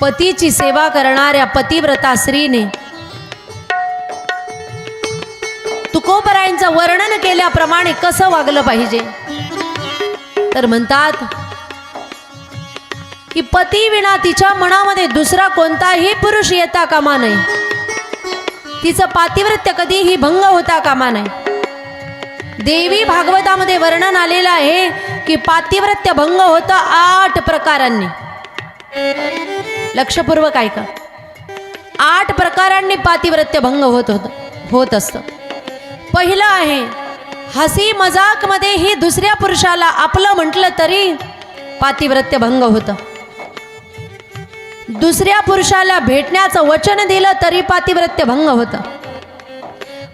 पतीची सेवा करणाऱ्या पतिव्रता स्त्रीने तुकोबरायांचं वर्णन केल्याप्रमाणे कसं वागलं पाहिजे, तर म्हणतात की पती विना तिच्या मनामध्ये दुसरा कोणताही पुरुष येता कामा नये, तिचं पातिव्रत्य कधीही भंग होता कामा नये। देवी भागवतामध्ये वर्णन आलेलं आहे की पातिव्रत्य भंग होतं 8 प्रकारांनी। लक्षपूर्वक ऐका, 8 प्रकारांनी पातिव्रत्य भंग होत असतं। पहिलं आहे, हसी मजाक मध्ये ही दुसऱ्या पुरुषाला आपलं म्हटलं तरी पातिव्रत्य भंग होतं। दुसऱ्या पुरुषाला भेटण्याचं वचन दिलं तरी पातिव्रत्य भंग होतं।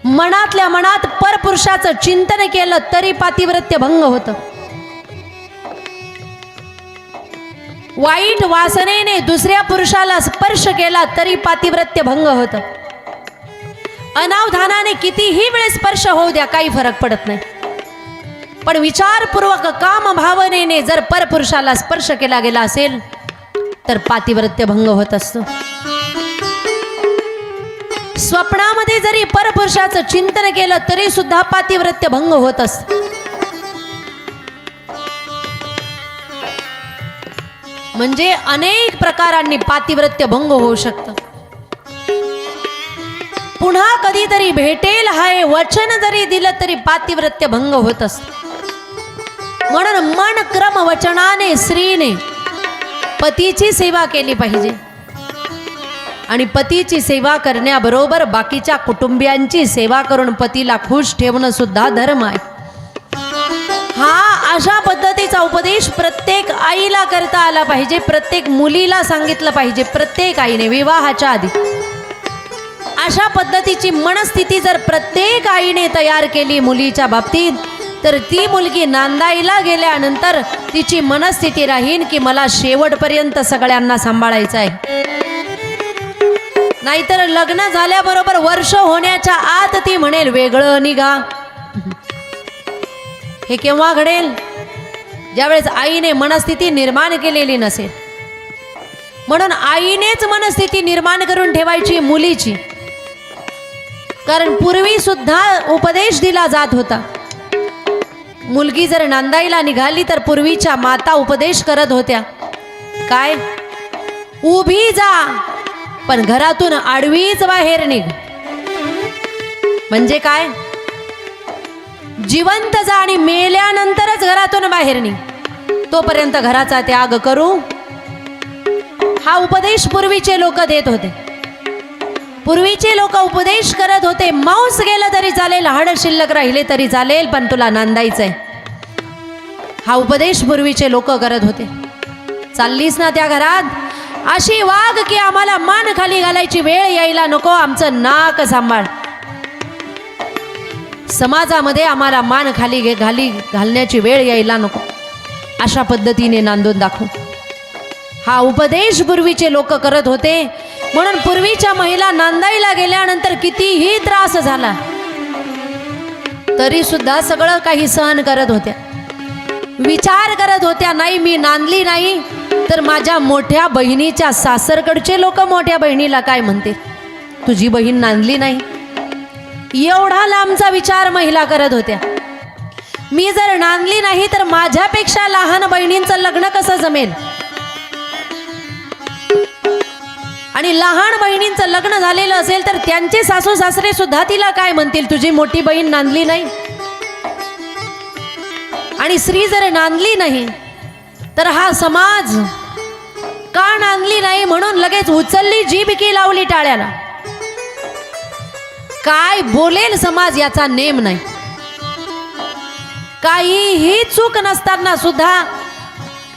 मनातल्या मनात परपुरुषाचं चिंतन केलं तरी पातिव्रत्य भंग होतं। वाईट वासनेने दुसऱ्या पुरुषाला स्पर्श केला तरी पातिव्रत्य भंग होतं। अनावधानाने कितीही वेळ स्पर्श होऊ द्या, काही फरक पडत नाही, पण विचारपूर्वक काम भावनेने जर परपुरुषाला स्पर्श केला गेला असेल तर पातिव्रत्य भंग होत असतं। स्वप्नामध्ये जरी परपुरुषाचं चिंतन केलं तरी सुद्धा पातिव्रत्य भंग होत असतं। म्हणजे अनेक प्रकारांनी पातिव्रत्य भंग होऊ शकतं। पुन्हा कधीतरी भेटेल हाय वचन जरी दिलं तरी पातिव्रत्य भंग होत असतं। म्हणून मन क्रम वचनाने स्त्रीने पतीची सेवा केली पाहिजे आणि पतीची सेवा करण्याबरोबर बाकीच्या कुटुंबियांची सेवा करून पतीला खुश ठेवणं सुद्धा धर्म आहे। हा अशा पद्धतीचा उपदेश प्रत्येक आईला करता आला पाहिजे, प्रत्येक मुलीला सांगितलं पाहिजे, प्रत्येक आईने विवाहाच्या आधी। अशा पद्धतीची मनस्थिती जर प्रत्येक आईने तयार केली मुलीच्या बाबतीत, तर ती मुलगी नांदाईला गेल्यानंतर तिची मनस्थिती राहील की मला शेवटपर्यंत सगळ्यांना सांभाळायचं आहे। नाहीतर लग्न झाल्याबरोबर वर्ष होण्याच्या आत ती म्हणेल वेगळं निघा। हे केव्हा घडेल? ज्यावेळेस आईने मनस्थिती निर्माण केलेली नसेल। म्हणून आईनेच मनस्थिती निर्माण करून ठेवायची मुलीची, कारण पूर्वी सुद्धा उपदेश दिला जात होता। मुलगी जर नांदाईला निघाली तर पूर्वीच्या माता उपदेश करत होत्या, काय? उभी जा पण घरातून आडवीच बाहेर निघ। म्हणजे काय? जिवंत जा आणि मेल्यानंतरच घरातून बाहेर निघ, तोपर्यंत घराचा त्याग करू। हा उपदेश पूर्वीचे लोक देत होते। पूर्वीचे लोक उपदेश करत होते, मांस गेलं तरी चालेल, हाड शिल्लक राहिले तरी चालेल, पण तुला नांदायचंय। हा उपदेश पूर्वीचे लोक करत होते। चाललीस ना त्या घरात, अशी वाग की आम्हाला मान खाली घालायची वेळ यायला नको, आमचं नाक सांभाळ। समाजामध्ये आम्हाला मान खाली घालण्याची वेळ यायला नको, अशा पद्धतीने नांदून दाखवू। हा उपदेश पूर्वीचे लोक करत होते। म्हणून पूर्वीच्या महिला नांदाईला गेल्यानंतर कितीही त्रास झाला तरी सुद्धा सगळं काही सहन करत होत्या। विचार करत होत्या, नाही मी नांदली नाही तर माझ्या मोठ्या बहिणीच्या सासरकडचे लोक मोठ्या बहिणीला काय म्हणते, तुझी बहीण नांदली नाही। एवढा लांबचा विचार महिला करत होत्या। मी जर नांदली नाही तर माझ्यापेक्षा लहान बहिणींचं लग्न कसं जमेल, आणि लहान बहिणींचं लग्न झालेलं असेल तर त्यांचे सासू सासरे सुद्धा तिला काय म्हणतील, तुझी मोठी बहीण नांदली नाही। आणि स्त्री जर नांदली नाही तर हा समाज का नांदली नाही म्हणून लगेच उचलली जीभ की लावली टाळ्याला। काय बोलेल समाज याचा नेम नाही। काहीही चूक नसताना सुद्धा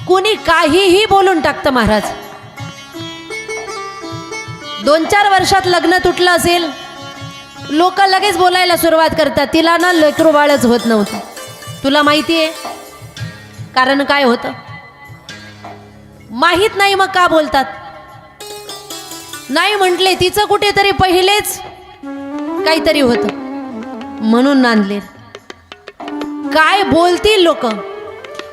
कुणी काहीही बोलून टाकतं महाराज। 2-4 वर्षात लग्न तुटलं असेल, लोक लगेच बोलायला सुरुवात करतात, तिला ना लेकरू बाळच होत नव्हतं। तुला माहिती आहे कारण काय होतं? माहित नाही मग का बोलतात? नाही म्हटले तिचं कुठेतरी पहिलेच काहीतरी होतं म्हणून नांदले। काय बोलतील लोक?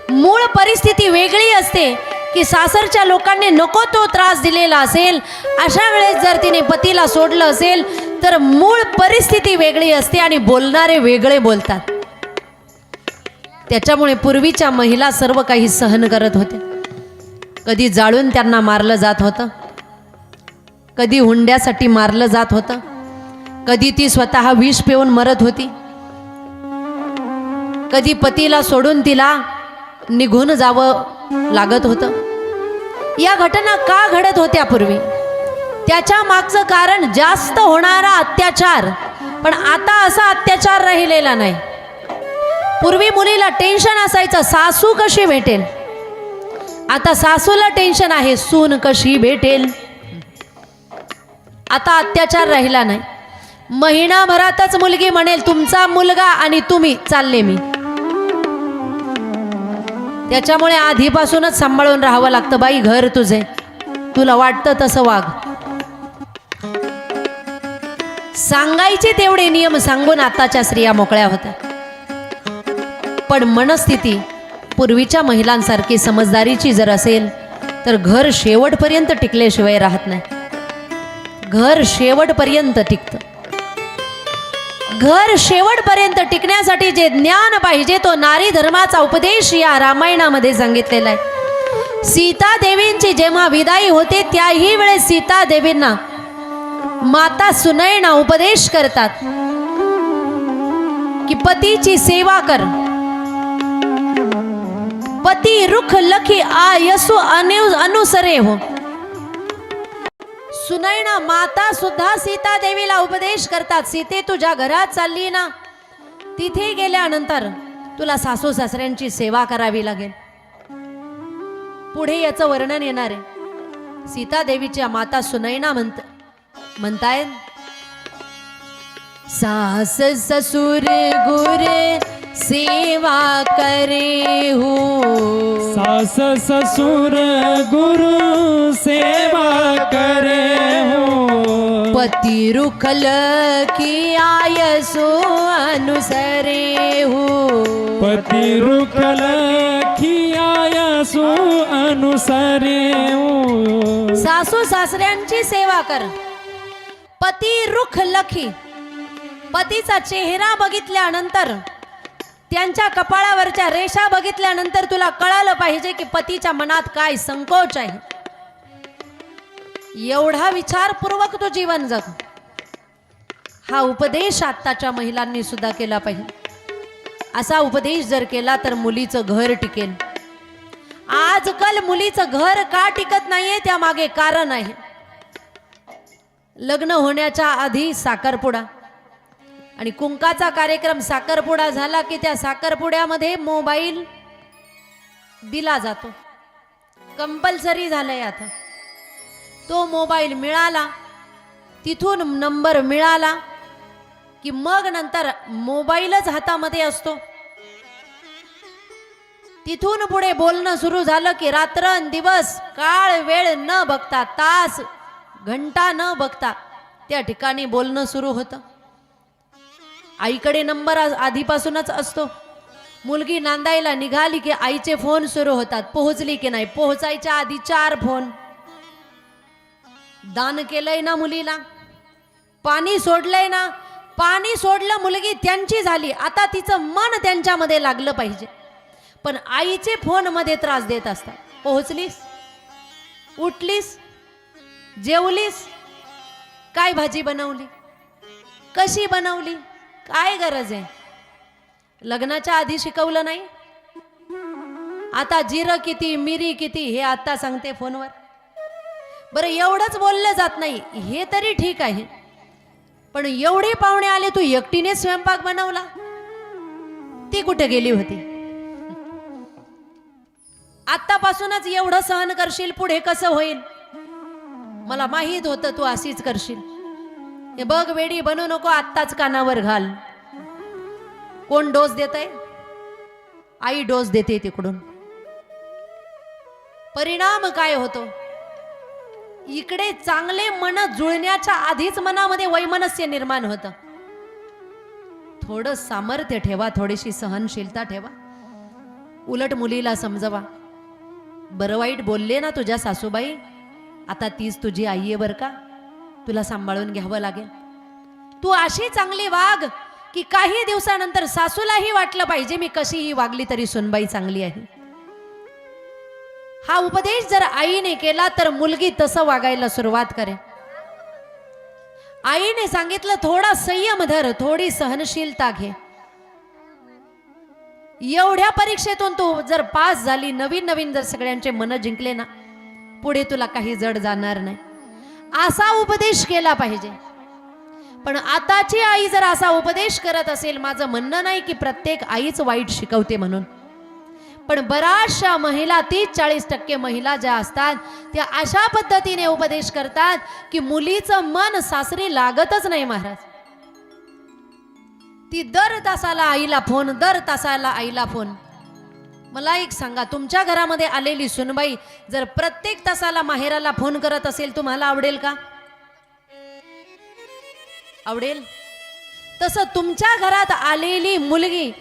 मूळ परिस्थिती वेगळी असते, की सासरच्या लोकांनी नको तो त्रास दिलेला असेल, अशा वेळेस जर तिने पतीला सोडलं असेल तर मूळ परिस्थिती वेगळी असते आणि बोलणारे वेगळे बोलतात. त्याच्यामुळे पूर्वीच्या महिला सर्व काही सहन करत होत्या. कधी जाळून त्यांना मारलं जात होतं, कधी हुंड्यासाठी मारलं जात होतं, कधी ती स्वतः विष पिऊन मरत होती, कधी पतीला सोडून तिला निघून जावं लागत होतं. या घटना का घडत होत्या पूर्वी? त्याच्या मागचं कारण जास्त होणारा अत्याचार. पण आता असा अत्याचार राहिलेला नाही. पूर्वी मुलीला टेन्शन असायचं सासू कशी भेटेल, आता सासूला टेन्शन आहे सून कशी भेटेल. आता अत्याचार राहिला नाही. महिनाभरातच मुलगी म्हणेल तुमचा मुलगा आणि तुम्ही चालले मी. त्याच्यामुळे आधीपासूनच सांभाळून राहावं लागतं. बाई घर तुझे, तुला वाटतं तसं वाग. सांगायचे तेवढे नियम सांगून आताच्या स्त्रिया मोकळ्या होत्या. पण मनस्थिती पूर्वीच्या महिलांसारखी समजदारीची जर असेल तर घर शेवटपर्यंत टिकल्याशिवाय राहत नाही. घर शेवटपर्यंत टिकतं. घर शेवटपर्यंत टिकण्यासाठी जे ज्ञान पाहिजे तो नारी धर्माचा उपदेश या रामायणामध्ये सांगितलेला आहे. सीता देवींची जेव्हा विदाई होते त्याही वेळेस सीता देवींना माता सुनयना उपदेश करतात की पतीची सेवा कर. पती रुख लखी आयसु अनुसरे हो. सुनयना माता सुद्धा सीता देवीला उपदेश करतात, सीते तुझ्या घरात चालली ना, तिथे गेल्यानंतर तुला सासू सासऱ्यांची सेवा करावी लागेल. पुढे याचं वर्णन येणार आहे. सीता देवीच्या माता सुनयना म्हणतायत सास ससुर गुर सेवा करे हो. सास ससुर गुरु सेवा करे हो. पति रुखल की आयसो अनुसरे हो. पति रुखल की आयसो अनुसरे हो. सासू सासऱ्यांची सेवा कर. पती रुख लखी, पतीचा चेहरा बघितल्यानंतर, त्यांच्या कपाळावरच्या रेषा बघितल्यानंतर तुला कळालं पाहिजे की पतीच्या मनात काय संकोच आहे. एवढा विचारपूर्वक तू जीवन जग. हा उपदेश आत्ताच्या महिलांनी सुद्धा केला पाहिजे. असा उपदेश जर केला तर मुलीचं घर टिकेल. आजकाल मुलीचं घर का टिकत नाहीये त्यामागे कारण आहे. लग्न होण्याच्या आधी साखरपुडा आणि कुंकाचा कार्यक्रम. साखरपुडा झाला की त्या साखरपुड्यामध्ये मोबाईल दिला जातो, कंपल्सरी झालंय आता. तो मोबाईल मिळाला, तिथून नंबर मिळाला की मग नंतर मोबाईलच हातामध्ये असतो. तिथून पुढे बोलणं सुरू झालं की रात्रंदिवस काळ वेळ न बघता, तास घंटा न बघता त्या ठिकाणी बोलणं सुरू होतं. आईकडे नंबर आधीपासूनच असतो. मुलगी नांदायला निघाली की आईचे फोन सुरू होतात. पोहोचली की नाही, पोहोचायच्या आधी 4 फोन. दान केलंय ना मुलीला, पाणी सोडलंय ना, पाणी सोडलं, मुलगी त्यांची झाली. आता तिचं मन त्यांच्यामध्ये लागलं पाहिजे. पण आईचे फोन मध्ये त्रास देत असतात. पोहोचलीस, उठलीस, जेवलीस, काय भाजी बनवली, कशी बनवली, काय गरज आहे. लग्नाच्या आधी शिकवलं नाही. आता जिरं किती, मिरी किती हे आता सांगते फोनवर. बरं एवढंच बोललं जात नाही हे तरी ठीक आहे, पण एवढे पाहुणे आले, तू एकटीने स्वयंपाक बनवला, ती कुठे गेली होती? आतापासूनच एवढं सहन करशील, पुढे कसं होईल? मला माहित होतं तू अशीच करशील. हे बघ वेडी बनू नको, आत्ताच कानावर घाल. कोण डोस देतय? आई डोस देते तिकडून. परिणाम काय होतो? इकडे चांगले मन जुळण्याच्या आधीच मनामध्ये वैमनस्य निर्माण होतं. थोडं सामर्थ्य ठेवा, थोडीशी सहनशीलता ठेवा. उलट मुलीला समजवा, बरं वाईट बोलले ना तुझ्या सासूबाई, आता तीच तुझी आई आहे बरं का, तुला सांभाळून घ्यावं लागेल. तू अशी चांगली वाग की काही दिवसानंतर सासूलाही वाटलं पाहिजे मी कशीही वागली तरी सुनबाई चांगली आहे. हा उपदेश जर आईने केला तर मुलगी तसं वागायला सुरुवात करे. आईने सांगितलं थोडा संयम धर, थोडी सहनशीलता घे. एवढ्या परीक्षेतून तू जर पास झाली, नवीन नवीन जर सगळ्यांचे मन जिंकले ना, पुढे तुला काही जड जाणार नाही, असा उपदेश केला पाहिजे. पण आताची आई जर असा उपदेश करत असेल, माझं म्हणणं नाही की प्रत्येक आईच वाईट शिकवते म्हणून, पण बऱ्याचशा महिला 30-40% महिला ज्या असतात त्या अशा पद्धतीने उपदेश करतात की मुलीचं मन सासरी लागतच नाही महाराज. ती दर तासाला आईला फोन, दर तासाला आईला फोन. मला एक सांगा, तुमच्या घरामध्ये आलेली सुनबाई जर प्रत्येक तासाला माहेराला फोन करत असेल, तुम्हाला आवडेल का? आवडेल? तसं तुमच्या घरात आलेली मुलगी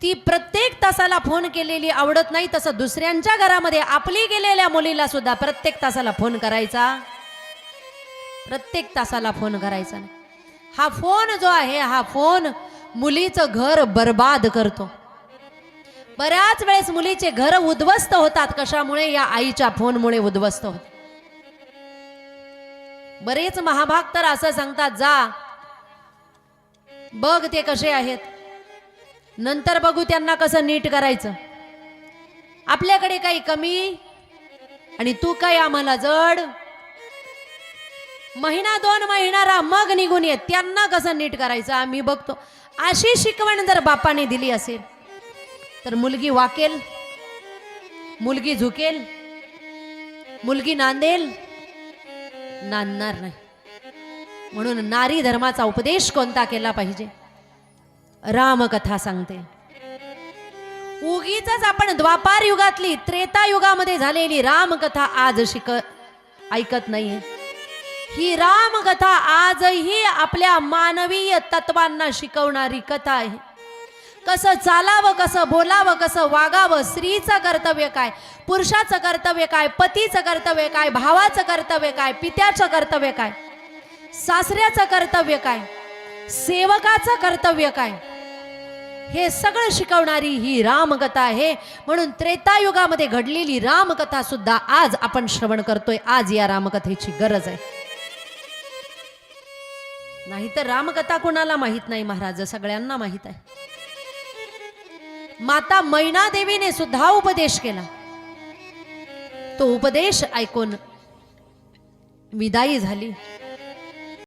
ती प्रत्येक तासाला फोन केलेली आवडत नाही, तसं दुसऱ्यांच्या घरामध्ये आपली गेलेल्या मुलीला सुद्धा प्रत्येक तासाला फोन करायचा, प्रत्येक तासाला फोन करायचा नाही. हा फोन जो आहे, हा फोन मुलीचं घर बर्बाद करतो. बऱ्याच वेळेस मुलीचे घर उद्ध्वस्त होतात. कशामुळे? या आईच्या फोनमुळे उद्ध्वस्त होतात. बरेच महाभाग तर असं सांगतात, जा बघ ते कसे आहेत, नंतर बघू त्यांना कसं नीट करायचं. आपल्याकडे काही कमी आणि तू काय आम्हाला जड. महिना 2 महिना राहा, मग निघून येत, त्यांना कसं नीट करायचं आम्ही बघतो. अशी शिकवण जर बापाने दिली असेल तर मुलगी वाकेल, मुलगी झुकेल, मुलगी नांदेल, नांदणार नाही. म्हणून नारी धर्माचा उपदेश कोणता केला पाहिजे? रामकथा सांगते. उगीच आपण द्वापार युगातली, त्रेता युगामध्ये झालेली रामकथा आज ऐकत नाहीये. ही रामकथा आजही आपल्या मानवीय तत्वांना शिकवणारी कथा आहे. कसं चालावं, कसं बोलावं, कसं वागावं, स्त्रीचं कर्तव्य काय, पुरुषाचं कर्तव्य काय, पतीचं कर्तव्य काय, भावाचं कर्तव्य काय, पित्याचं कर्तव्य काय, सासऱ्याचं कर्तव्य काय, सेवकाचं कर्तव्य काय, हे सगळं शिकवणारी ही रामकथा आहे. म्हणून त्रेतायुगामध्ये घडलेली रामकथा सुद्धा आज आपण श्रवण करतोय. आज या रामकथेची गरज आहे. नाहीतर रामकथा कोणाला माहित नाही महाराज, सगळ्यांना माहित आहे. माता मैना देवीने सुद्धा उपदेश केला. तो उपदेश ऐकून विदाई झाली.